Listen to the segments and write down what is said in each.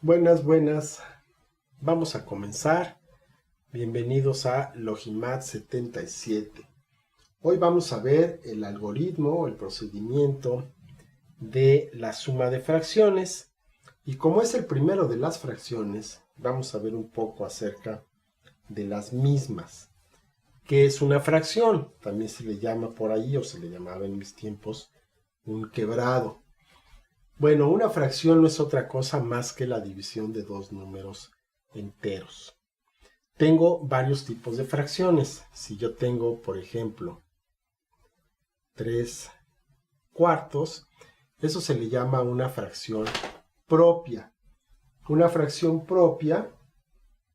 Buenas, buenas. Vamos a comenzar. Bienvenidos a Logimat 77. Hoy vamos a ver el algoritmo, el procedimiento de la suma de fracciones. Y como es el primero de las fracciones, vamos a ver un poco acerca de las mismas. ¿Qué es una fracción? También se le llama por ahí, o se le llamaba en mis tiempos, un quebrado. Bueno, una fracción no es otra cosa más que la división de dos números enteros. Tengo varios tipos de fracciones. Si yo tengo, por ejemplo, 3 cuartos, eso se le llama una fracción propia. Una fracción propia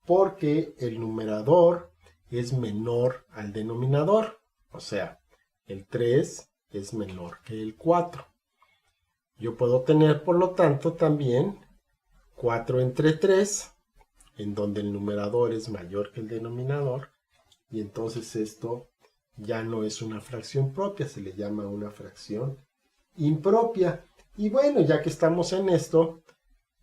porque el numerador es menor al denominador. O sea, el 3 es menor que el 4. Yo puedo tener, por lo tanto, también 4 entre 3, en donde el numerador es mayor que el denominador, y entonces esto ya no es una fracción propia, se le llama una fracción impropia. Y bueno, ya que estamos en esto,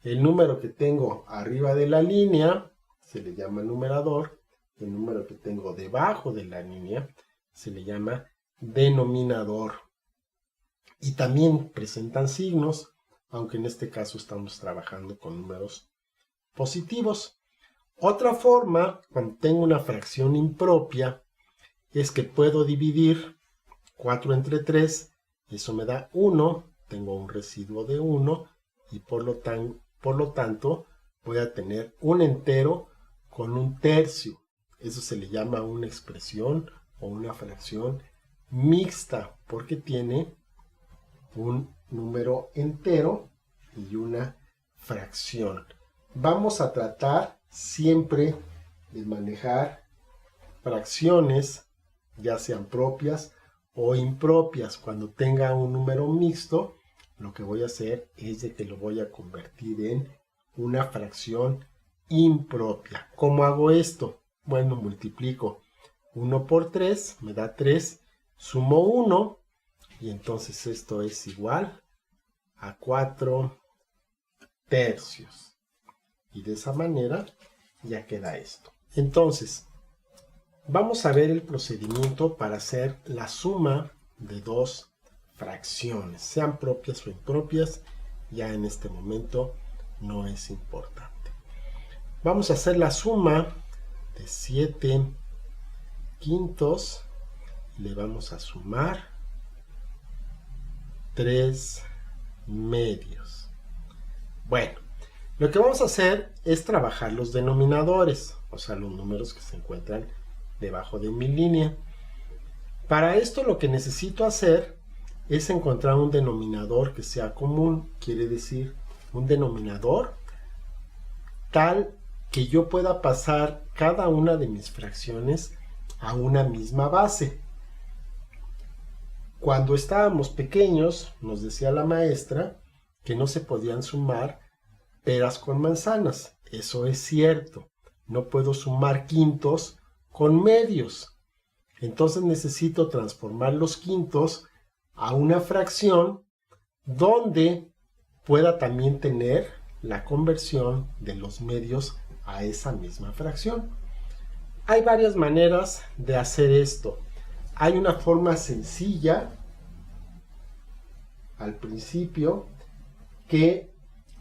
el número que tengo arriba de la línea se le llama numerador, el número que tengo debajo de la línea se le llama denominador. Y también presentan signos, aunque en este caso estamos trabajando con números positivos. Otra forma, cuando tengo una fracción impropia, es que puedo dividir 4 entre 3, eso me da 1, tengo un residuo de 1 y por lo tanto voy a tener un entero con un tercio. Eso se le llama una expresión o una fracción mixta porque tiene un número entero y una fracción. Vamos a tratar siempre de manejar fracciones, ya sean propias o impropias. Cuando tenga un número mixto, lo que voy a hacer es de que lo voy a convertir en una fracción impropia. ¿Cómo hago esto? Bueno, multiplico 1 por 3, me da 3, sumo 1, y entonces esto es igual a 4 tercios. Y de esa manera ya queda esto. Entonces, vamos a ver el procedimiento para hacer la suma de dos fracciones, sean propias o impropias, ya en este momento no es importante. Vamos a hacer la suma de 7 quintos, le vamos a sumar 3 medios. Bueno, lo que vamos a hacer es trabajar los denominadores, o sea, los números que se encuentran debajo de mi línea. Para esto lo que necesito hacer es encontrar un denominador que sea común, quiere decir un denominador tal que yo pueda pasar cada una de mis fracciones a una misma base. Cuando estábamos pequeños, nos decía la maestra que no se podían sumar peras con manzanas. Eso es cierto. No puedo sumar quintos con medios. Entonces necesito transformar los quintos a una fracción donde pueda también tener la conversión de los medios a esa misma fracción. Hay varias maneras de hacer esto. Hay una forma sencilla al principio que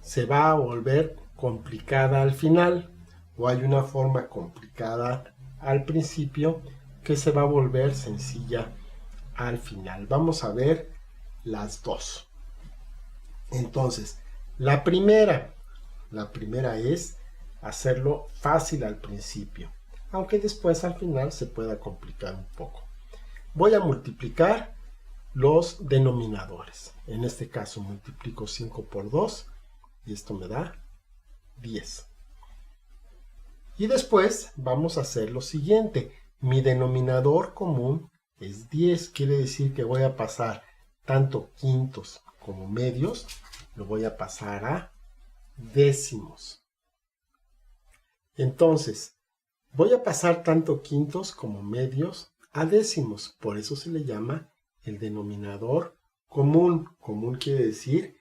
se va a volver complicada al final, o hay una forma complicada al principio que se va a volver sencilla al final. Vamos a ver las dos. Entonces, la primera es hacerlo fácil al principio, aunque después al final se pueda complicar un poco. Voy a multiplicar los denominadores. En este caso multiplico 5 por 2 y esto me da 10. Y después vamos a hacer lo siguiente. Mi denominador común es 10. Quiere decir que voy a pasar tanto quintos como medios, lo voy a pasar a décimos. Entonces, voy a pasar tanto quintos como medios a décimos. Por eso se le llama el denominador común. Común quiere decir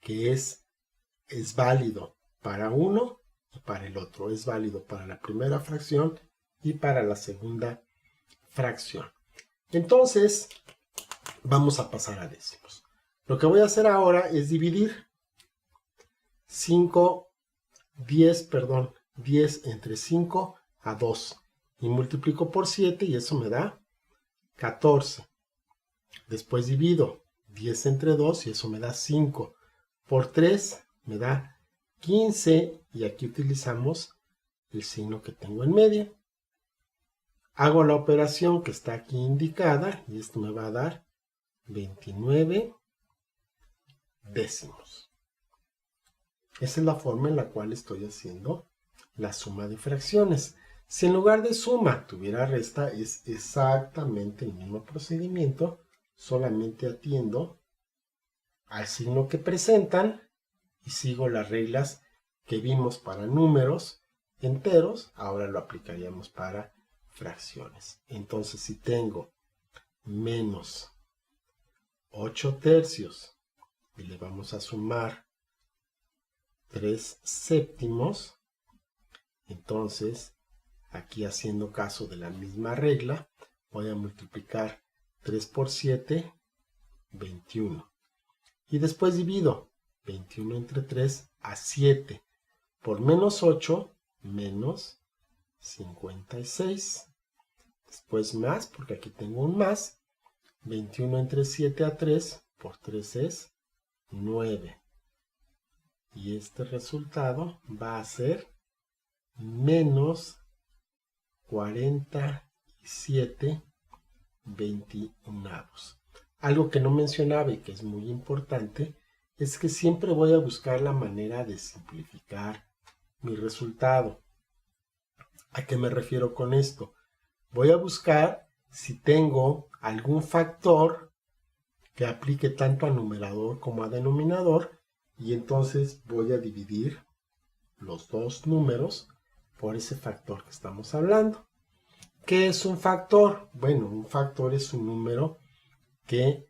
que es válido para uno y para el otro. Es válido para la primera fracción y para la segunda fracción. Entonces, vamos a pasar a décimos. Lo que voy a hacer ahora es dividir 10 entre 5 a 2. Y multiplico por 7 y eso me da 14. Después divido 10 entre 2 y eso me da 5. Por 3 me da 15 y aquí utilizamos el signo que tengo en medio. Hago la operación que está aquí indicada y esto me va a dar 29 décimos. Esa es la forma en la cual estoy haciendo la suma de fracciones. Si en lugar de suma tuviera resta, es exactamente el mismo procedimiento, solamente atiendo al signo que presentan y sigo las reglas que vimos para números enteros, ahora lo aplicaríamos para fracciones. Entonces, si tengo menos 8 tercios y le vamos a sumar 3 séptimos, entonces aquí haciendo caso de la misma regla, voy a multiplicar 3 por 7, 21. Y después divido 21 entre 3 a 7. Por menos 8, menos 56. Después más, porque aquí tengo un más. 21 entre 7 a 3, por 3 es 9. Y este resultado va a ser menos 47 21avos. Algo que no mencionaba y que es muy importante es que siempre voy a buscar la manera de simplificar mi resultado. ¿A qué me refiero con esto? Voy a buscar si tengo algún factor que aplique tanto a numerador como a denominador y entonces voy a dividir los dos números por ese factor que estamos hablando. ¿Qué es un factor? Bueno, un factor es un número que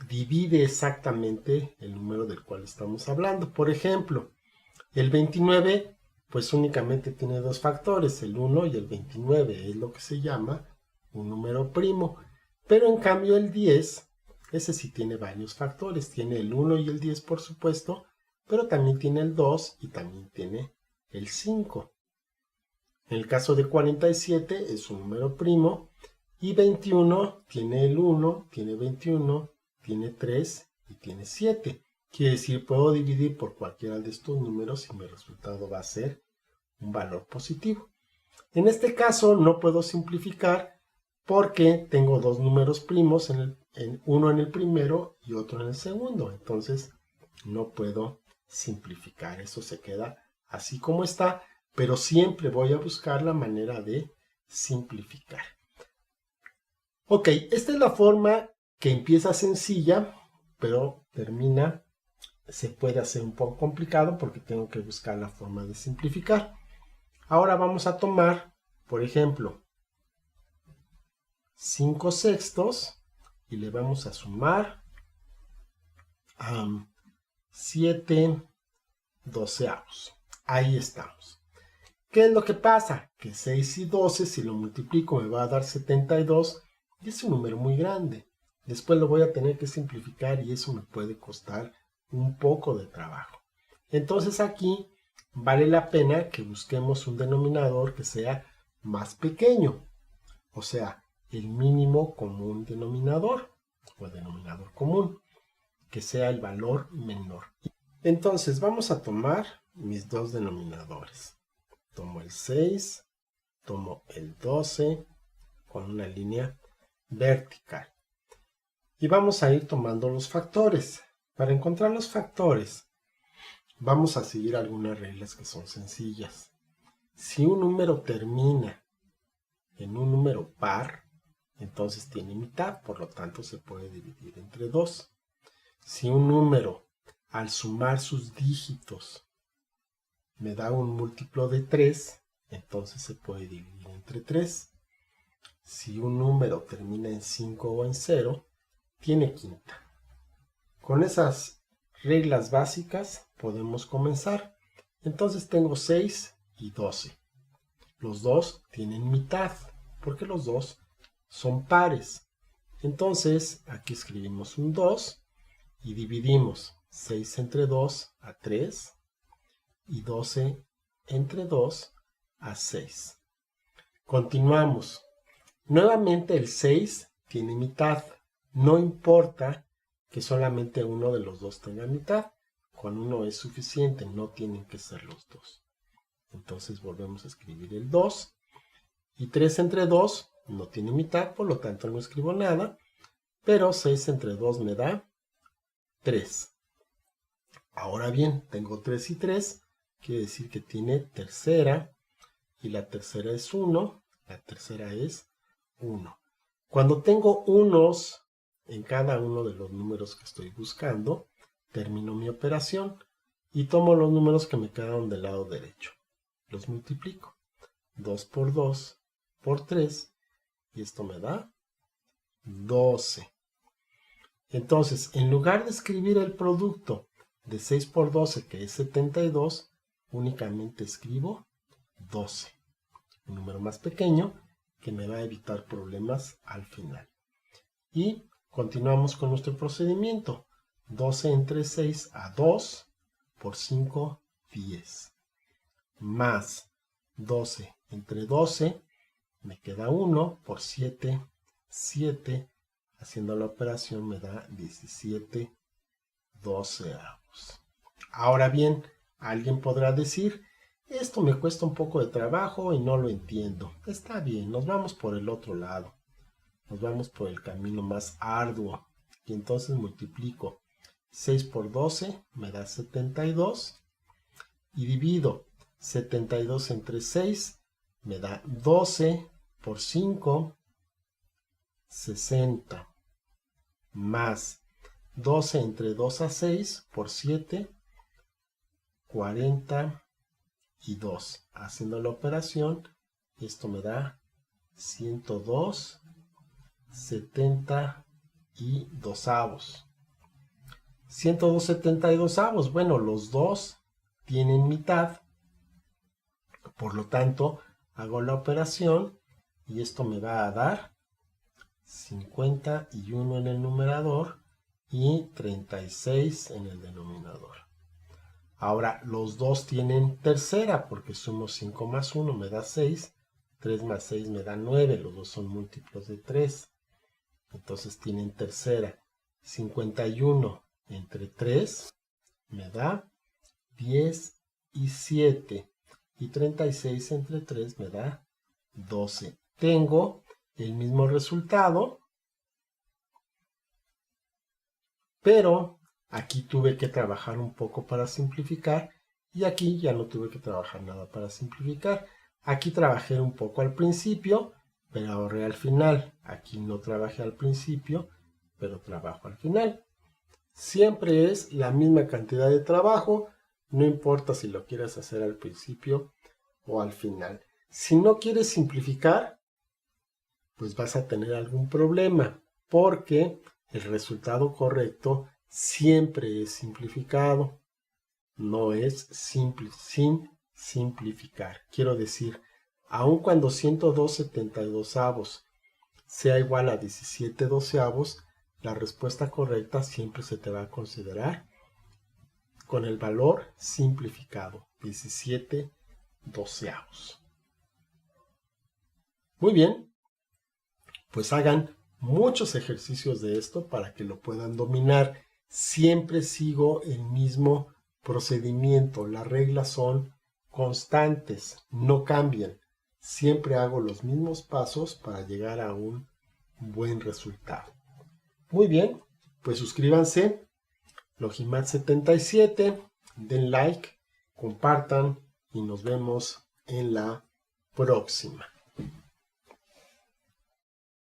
divide exactamente el número del cual estamos hablando. Por ejemplo, el 29 pues únicamente tiene dos factores, el 1 y el 29, es lo que se llama un número primo. Pero en cambio el 10, ese sí tiene varios factores, tiene el 1 y el 10 por supuesto, pero también tiene el 2 y también tiene el 5. En el caso de 47 es un número primo y 21 tiene el 1, tiene 21, tiene 3 y tiene 7. Quiere decir, puedo dividir por cualquiera de estos números y mi resultado va a ser un valor positivo. En este caso no puedo simplificar porque tengo dos números primos, uno en el primero y otro en el segundo. Entonces no puedo simplificar. Eso se queda así como está, pero siempre voy a buscar la manera de simplificar. Ok, esta es la forma que empieza sencilla, pero termina, se puede hacer un poco complicado porque tengo que buscar la forma de simplificar. Ahora vamos a tomar, por ejemplo, 5 sextos y le vamos a sumar 7 doceavos. Ahí estamos. ¿Qué es lo que pasa? Que 6 y 12, si lo multiplico, me va a dar 72 y es un número muy grande. Después lo voy a tener que simplificar y eso me puede costar un poco de trabajo. Entonces aquí vale la pena que busquemos un denominador que sea más pequeño. O sea, el mínimo común denominador o el denominador común, que sea el valor menor. Entonces vamos a tomar mis dos denominadores. Tomo el 6, tomo el 12 con una línea vertical. Y vamos a ir tomando los factores. Para encontrar los factores, vamos a seguir algunas reglas que son sencillas. Si un número termina en un número par, entonces tiene mitad, por lo tanto se puede dividir entre 2. Si un número, al sumar sus dígitos, me da un múltiplo de 3, entonces se puede dividir entre 3. Si un número termina en 5 o en 0, tiene quinta. Con esas reglas básicas podemos comenzar. Entonces tengo 6 y 12. Los dos tienen mitad, porque los dos son pares. Entonces, aquí escribimos un 2 y dividimos 6 entre 2 a 3 y 12 entre 2 a 6. Continuamos. Nuevamente el 6 tiene mitad. No importa que solamente uno de los dos tenga mitad. Con uno es suficiente, no tienen que ser los dos. Entonces volvemos a escribir el 2. Y 3 entre 2 no tiene mitad, por lo tanto no escribo nada. Pero 6 entre 2 me da 3. Ahora bien, tengo 3 y 3. Quiere decir que tiene tercera. Y la tercera es 1. La tercera es 1. Cuando tengo unos en cada uno de los números que estoy buscando, termino mi operación y tomo los números que me quedaron del lado derecho. Los multiplico. 2 por 2 por 3 y esto me da 12. Entonces, en lugar de escribir el producto de 6 por 12, que es 72, únicamente escribo 12. Un número más pequeño que me va a evitar problemas al final. Y continuamos con nuestro procedimiento. 12 entre 6 a 2 por 5, 10. Más 12 entre 12, me queda 1 por 7, 7. Haciendo la operación me da 17 doceavos. Ahora bien, alguien podrá decir, esto me cuesta un poco de trabajo y no lo entiendo. Está bien, nos vamos por el otro lado. Nos vamos por el camino más arduo. Y entonces multiplico 6 por 12, me da 72. Y divido 72 entre 6, me da 12 por 5, 60. Más 12 entre 2 a 6 por 7, 42. Haciendo la operación, esto me da 102, 72 avos. 102 72 avos. Bueno, los dos tienen mitad. Por lo tanto, hago la operación y esto me va a dar 51 en el numerador y 36 en el denominador. Ahora, los dos tienen tercera porque sumo 5 más 1 me da 6, 3 más 6 me da 9, los dos son múltiplos de 3. Entonces tienen tercera. 51 entre 3 me da 17 y 36 entre 3 me da 12. Tengo el mismo resultado, pero aquí tuve que trabajar un poco para simplificar y aquí ya no tuve que trabajar nada para simplificar. Aquí trabajé un poco al principio, pero ahorré al final. Aquí no trabajé al principio, pero trabajo al final. Siempre es la misma cantidad de trabajo, no importa si lo quieres hacer al principio o al final. Si no quieres simplificar, pues vas a tener algún problema, porque el resultado correcto siempre es simplificado, no es simple, sin simplificar. Quiero decir, aun cuando 102 72 avos sea igual a 17 doceavos, la respuesta correcta siempre se te va a considerar con el valor simplificado, 17 doceavos. Muy bien, pues hagan muchos ejercicios de esto para que lo puedan dominar. Siempre sigo el mismo procedimiento, las reglas son constantes, no cambian. Siempre hago los mismos pasos para llegar a un buen resultado. Muy bien, pues suscríbanse, Logimat77, den like, compartan y nos vemos en la próxima.